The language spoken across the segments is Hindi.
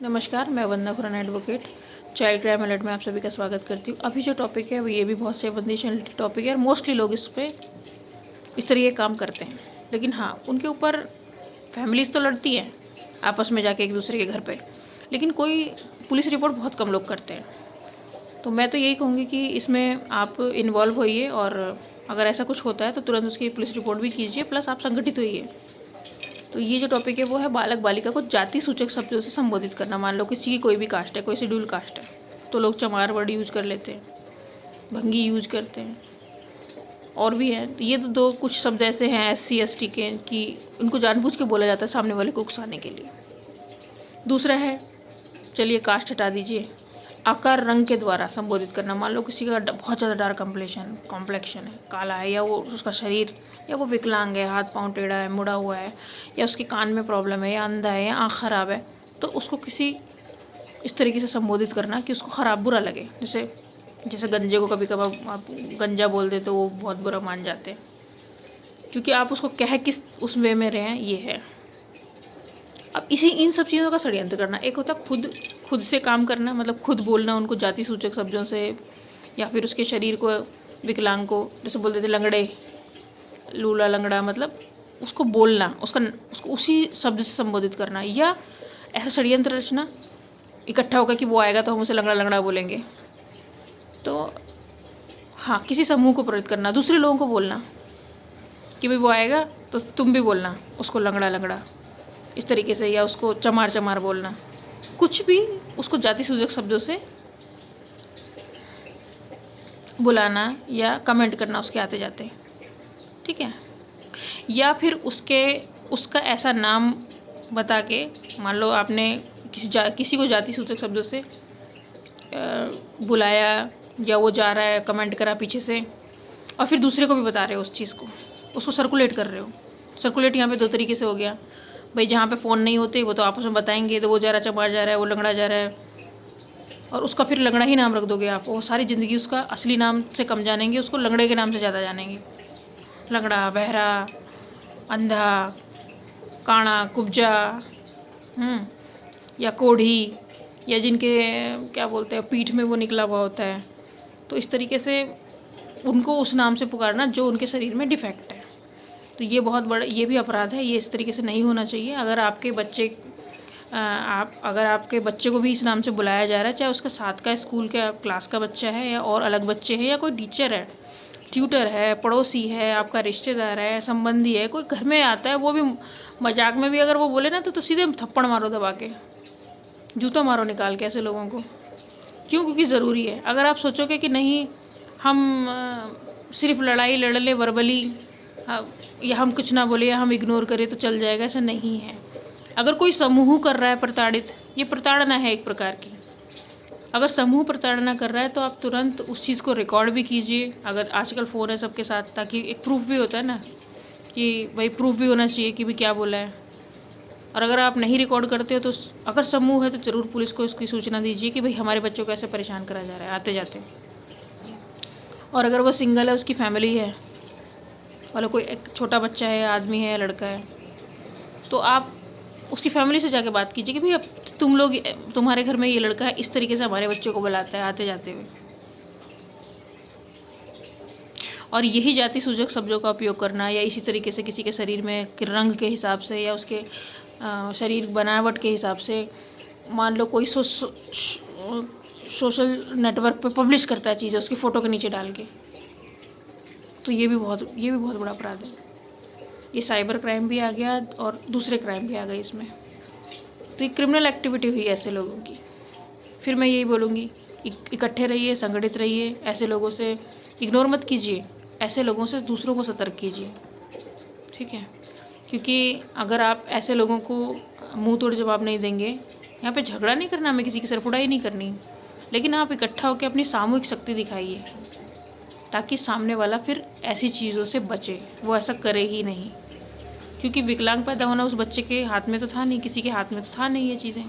नमस्कार, मैं Vandana Khurana advocate child crime alert में आप सभी का स्वागत करती हूँ। अभी जो टॉपिक है वो ये भी बहुत संवेदनशील टॉपिक है और मोस्टली लोग इस पे इस तरीके काम करते हैं। लेकिन हाँ, उनके ऊपर फैमिलीज तो लड़ती हैं आपस में जाके एक दूसरे के घर पे, लेकिन कोई पुलिस रिपोर्ट बहुत कम लोग करते हैं। तो मैं तो यही कहूँगी कि इसमें आप इन्वॉल्व होइए और अगर ऐसा कुछ होता है तो तुरंत उसकी पुलिस रिपोर्ट भी कीजिए, प्लस आप संगठित होइए। तो ये जो टॉपिक है वो है बालक बालिका को जाति सूचक शब्दों से संबोधित करना। मान लो किसी की कोई भी कास्ट है, कोई शेड्यूल कास्ट है, तो लोग चमार वर्ड यूज कर लेते हैं, भंगी यूज करते हैं, और भी हैं। तो ये तो दो कुछ शब्द ऐसे हैं SC ST के कि उनको जानबूझ के बोला जाता है सामने वाले को उकसाने के लिए। दूसरा है, चलिए कास्ट हटा दीजिए, आकार रंग के द्वारा संबोधित करना। मान लो किसी का बहुत ज़्यादा डार्क कॉम्प्लेक्शन है, काला है, या वो उसका शरीर, या वो विकलांग है, हाथ पांव टेढ़ा है, मुड़ा हुआ है, या उसके कान में प्रॉब्लम है, या अंधा है, या आँख ख़राब है, तो उसको किसी इस तरीके से संबोधित करना कि उसको ख़राब बुरा लगे। जैसे जैसे गंजे को कभी कभार आप गंजा बोल देते तो वो बहुत बुरा मान जाते हैं, क्योंकि आप उसको कह किस उस वे में रहे हैं, ये है। अब इन सब चीज़ों का षड्यंत्र करना, एक होता खुद से काम करना, मतलब खुद बोलना उनको जाति सूचक शब्दों से, या फिर उसके शरीर को, विकलांग को, जैसे बोल देते लंगड़े, लूला लंगड़ा, मतलब उसको बोलना, उसको उसी शब्द से संबोधित करना, या ऐसा षड्यंत्र रचना इकट्ठा होकर कि वो आएगा तो हम उसे लंगड़ा लंगड़ा बोलेंगे। तो हाँ, किसी समूह को प्रेरित करना, दूसरे लोगों को बोलना कि भाई वो आएगा तो तुम भी बोलना उसको लंगड़ा लंगड़ा, इस तरीके से, या उसको चमार चमार बोलना, कुछ भी उसको जाति सूचक शब्दों से बुलाना या कमेंट करना उसके आते जाते, ठीक है। या फिर उसका ऐसा नाम बता के, मान लो आपने किसी को जाति सूचक शब्दों से बुलाया, या वो जा रहा है कमेंट करा पीछे से, और फिर दूसरे को भी बता रहे हो उस चीज़ को, उसको सर्कुलेट कर रहे हो। सर्कुलेट यहाँ पे दो तरीके से हो गया, भाई जहाँ पे फ़ोन नहीं होते वो तो आपस में बताएंगे, तो वो जा रहा चमार जा रहा है, वो लंगड़ा जा रहा है, और उसका फिर लंगड़ा ही नाम रख दोगे आप, वो सारी ज़िंदगी उसका असली नाम से कम जानेंगे, उसको लंगड़े के नाम से ज़्यादा जानेंगे। लंगड़ा, बहरा, अंधा, काणा, कुब्जा, या कोढ़ी, या जिनके क्या बोलते हैं पीठ में वो निकला हुआ होता है, तो इस तरीके से उनको उस नाम से पुकारना जो उनके शरीर में डिफेक्ट है। तो ये बहुत बड़ा, ये भी अपराध है, ये इस तरीके से नहीं होना चाहिए। अगर आपके बच्चे को भी इस नाम से बुलाया जा रहा है, चाहे उसका साथ का स्कूल का क्लास का बच्चा है, या और अलग बच्चे हैं, या कोई टीचर है, ट्यूटर है, पड़ोसी है, आपका रिश्तेदार है, संबंधी है, कोई घर में आता है, वो भी मजाक में भी अगर वो बोले ना तो सीधे थप्पड़ मारो दबा के, जूता मारो निकाल के ऐसे लोगों को। क्यों? क्योंकि ज़रूरी है। अगर आप सोचोगे कि नहीं हम सिर्फ लड़ाई लड़ ले वर्बली, या हम कुछ ना बोले, या हम इग्नोर करें तो चल जाएगा, ऐसा नहीं है। अगर कोई समूह कर रहा है प्रताड़ित, ये प्रताड़ना है एक प्रकार की। अगर समूह प्रताड़ना कर रहा है तो आप तुरंत उस चीज़ को रिकॉर्ड भी कीजिए। अगर आजकल फ़ोन है सबके साथ, ताकि एक प्रूफ भी होता है ना, कि भाई प्रूफ भी होना चाहिए कि भी क्या बोला है। और अगर आप नहीं रिकॉर्ड करते हो तो अगर समूह है तो ज़रूर पुलिस को इसकी सूचना दीजिए कि भाई हमारे बच्चों को ऐसे परेशान करा जा रहा है आते जाते। और अगर वो सिंगल है, उसकी फैमिली है, मतलब कोई एक छोटा बच्चा है, आदमी है, लड़का है, तो आप उसकी फैमिली से जाके बात कीजिए कि भाई अब तुम्हारे घर में ये लड़का है, इस तरीके से हमारे बच्चों को बुलाता है आते जाते हुए। और यही जाति सूचक शब्दों का उपयोग करना, या इसी तरीके से किसी के शरीर में रंग के हिसाब से, या उसके शरीर बनावट के हिसाब से, मान लो कोई सोशल नेटवर्क पे पब्लिश करता है चीज़ें उसकी फ़ोटो के नीचे डाल के, तो ये भी बहुत बड़ा अपराध है। ये साइबर क्राइम भी आ गया और दूसरे क्राइम भी आ गए इसमें। तो ये क्रिमिनल एक्टिविटी हुई ऐसे लोगों की। फिर मैं यही बोलूँगी, इकट्ठे रहिए, संगठित रहिए, ऐसे लोगों से इग्नोर मत कीजिए, ऐसे लोगों से दूसरों को सतर्क कीजिए, ठीक है। क्योंकि अगर आप ऐसे लोगों को मुंह तोड़ जवाब नहीं देंगे, यहाँ पे झगड़ा नहीं करना, हमें किसी की सरफुड़ाई नहीं करनी, लेकिन आप इकट्ठा होकर अपनी सामूहिक शक्ति दिखाइए, ताकि सामने वाला फिर ऐसी चीज़ों से बचे, वो ऐसा करे ही नहीं। क्योंकि विकलांग पैदा होना उस बच्चे के हाथ में तो था नहीं, किसी के हाथ में तो था नहीं ये चीज़ें।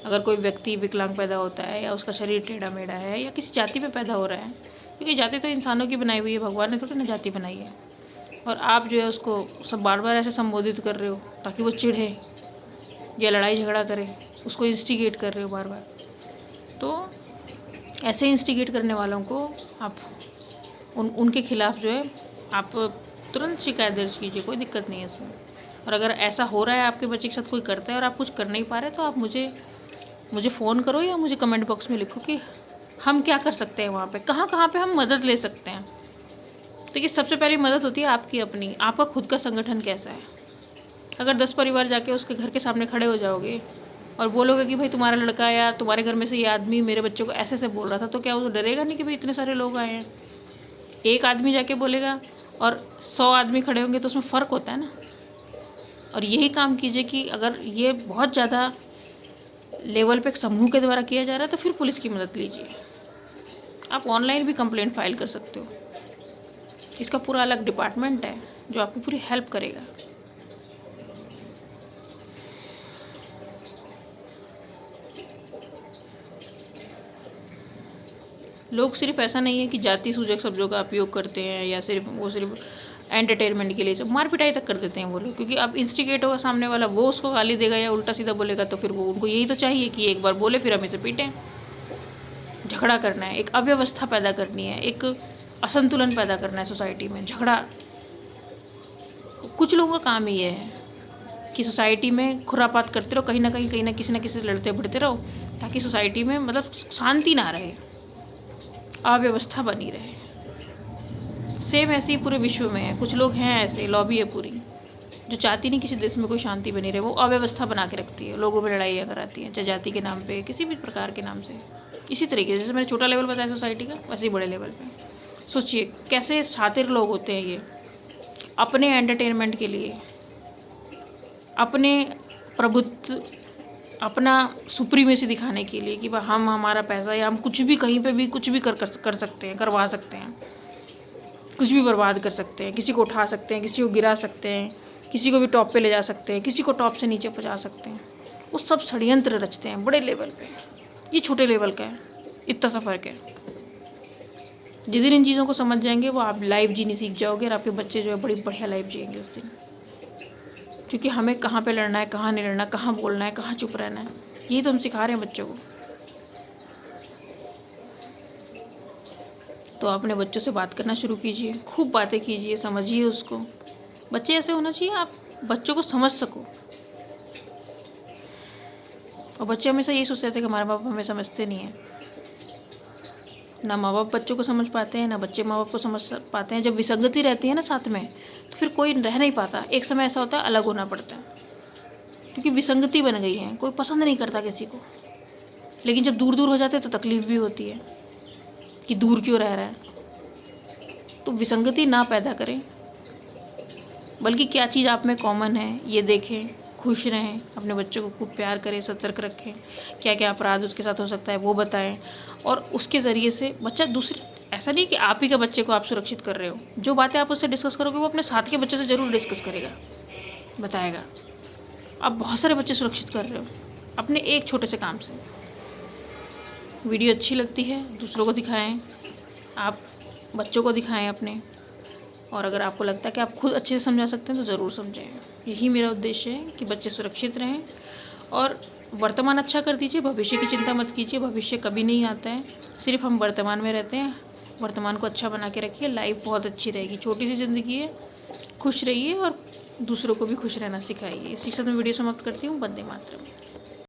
अगर कोई व्यक्ति विकलांग पैदा होता है, या उसका शरीर टेढ़ा मेढ़ा है, या किसी जाति में पैदा हो रहा है, क्योंकि जाति तो इंसानों की बनाई हुई है, भगवान ने थोड़ी ना जाति बनाई है, और आप जो है उसको सब बार बार ऐसे संबोधित कर रहे हो ताकि वो चिढ़े या लड़ाई झगड़ा करे, उसको इंस्टिगेट कर रहे हो बार बार। तो ऐसे इंस्टिगेट करने वालों को आप उनके खिलाफ़ जो है आप तुरंत शिकायत दर्ज कीजिए, कोई दिक्कत नहीं है इसमें। और अगर ऐसा हो रहा है आपके बच्चे के साथ कोई करता है और आप कुछ कर नहीं पा रहे तो आप मुझे फ़ोन करो या मुझे कमेंट बॉक्स में लिखो कि हम क्या कर सकते हैं वहाँ पे, कहाँ कहाँ पे हम मदद ले सकते हैं। देखिए सबसे पहली मदद होती है आपकी अपनी, आपका खुद का संगठन कैसा है। अगर 10 परिवार जाके उसके घर के सामने खड़े हो जाओगे और बोलोगे कि भाई तुम्हारा लड़का या तुम्हारे घर में से ये आदमी मेरे बच्चे को ऐसे ऐसे बोल रहा था, तो क्या वो डरेगा नहीं कि भाई इतने सारे लोग आए हैं। एक आदमी जाके बोलेगा और 100 आदमी खड़े होंगे तो उसमें फ़र्क होता है ना। और यही काम कीजिए कि अगर ये बहुत ज़्यादा लेवल पे एक समूह के द्वारा किया जा रहा है तो फिर पुलिस की मदद लीजिए। आप ऑनलाइन भी कंप्लेंट फाइल कर सकते हो, इसका पूरा अलग डिपार्टमेंट है जो आपकी पूरी हेल्प करेगा। लोग सिर्फ ऐसा नहीं है कि जाति सूचक शब्दों का उपयोग करते हैं या सिर्फ एंटरटेनमेंट के लिए सब मार पिटाई तक कर देते हैं वो लोग, क्योंकि अब इंस्टिगेट होगा सामने वाला, वो उसको गाली देगा या उल्टा सीधा बोलेगा तो फिर वो उनको यही तो चाहिए कि एक बार बोले फिर हम इसे पीटें। झगड़ा करना है, एक अव्यवस्था पैदा करनी है, एक असंतुलन पैदा करना है सोसाइटी में, झगड़ा। कुछ लोगों का काम ही ये है कि सोसाइटी में खुरापात करते रहो, कहीं ना किसी से लड़ते भिड़ते रहो, ताकि सोसाइटी में मतलब शांति ना रहे, अव्यवस्था बनी रहे। सेम ऐसे ही पूरे विश्व में है, कुछ लोग हैं ऐसे, लॉबी है पूरी, जो चाहती नहीं किसी देश में कोई शांति बनी रहे, वो अव्यवस्था बना के रखती है, लोगों में लड़ाइयाँ कराती हैं, चाहे जाति के नाम पे, किसी भी प्रकार के नाम से। इसी तरीके से जैसे मैंने छोटा लेवल बताया सोसाइटी का, वैसे ही बड़े लेवल पे सोचिए कैसे शातिर लोग होते हैं ये, अपने एंटरटेनमेंट के लिए, अपने प्रभुत्व, अपना सुप्रीमेसी दिखाने के लिए कि हम हमारा पैसा या हम कुछ भी कहीं पे भी कुछ भी कर सकते हैं, करवा सकते हैं, कुछ भी बर्बाद कर सकते हैं, किसी को उठा सकते हैं, किसी को गिरा सकते हैं, किसी को भी टॉप पे ले जा सकते हैं, किसी को टॉप से नीचे पहुंचा सकते हैं। वो सब षड्यंत्र रचते हैं बड़े लेवल पे, ये छोटे लेवल का है, इतना सा फर्क है। जिस दिन इन चीज़ों को समझ जाएंगे वो आप लाइफ जीनी सीख जाओगे और आपके बच्चे जो है बड़ी बढ़िया लाइफ जिएंगे उस दिन। क्योंकि हमें कहाँ पे लड़ना है, कहाँ नहीं लड़ना, कहाँ बोलना है, कहाँ चुप रहना है, यही तो हम सिखा रहे हैं बच्चों को। तो अपने बच्चों से बात करना शुरू कीजिए, खूब बातें कीजिए, समझिए उसको। बच्चे ऐसे होना चाहिए आप बच्चों को समझ सको। और बच्चे हमेशा यही सोचते थे कि हमारे माँ बाप हमें समझते नहीं हैं। ना माँ बाप बच्चों को समझ पाते हैं, ना बच्चे माँ बाप को समझ पाते हैं। जब विसंगति रहती है ना साथ में, तो फिर कोई रह नहीं पाता। एक समय ऐसा होता है अलग होना पड़ता है, क्योंकि विसंगति बन गई है, कोई पसंद नहीं करता किसी को। लेकिन जब दूर दूर हो जाते हैं तो तकलीफ भी होती है कि दूर क्यों रह रहा है। तो विसंगति ना पैदा करें, बल्कि क्या चीज़ आप में कॉमन है ये देखें, खुश रहें, अपने बच्चों को खूब प्यार करें, सतर्क रखें, क्या क्या अपराध उसके साथ हो सकता है वो बताएं। और उसके ज़रिए से बच्चा दूसरे, ऐसा नहीं कि आप ही के बच्चे को आप सुरक्षित कर रहे हो, जो बातें आप उससे डिस्कस करोगे वो अपने साथ के बच्चे से ज़रूर डिस्कस करेगा, बताएगा। आप बहुत सारे बच्चे सुरक्षित कर रहे हो अपने एक छोटे से काम से। वीडियो अच्छी लगती है दूसरों को दिखाएं, आप बच्चों को दिखाएं अपने। और अगर आपको लगता है कि आप खुद अच्छे से समझा सकते हैं तो ज़रूर समझें। यही मेरा उद्देश्य है कि बच्चे सुरक्षित रहें। और वर्तमान अच्छा कर दीजिए, भविष्य की चिंता मत कीजिए। भविष्य कभी नहीं आता है, सिर्फ हम वर्तमान में रहते हैं। वर्तमान को अच्छा बना के रखिए, लाइफ बहुत अच्छी रहेगी। छोटी सी ज़िंदगी है, खुश रहिए और दूसरों को भी खुश रहना सिखाइए। इसी के साथ मैं वीडियो समाप्त करती हूँ। वंदे मातरम।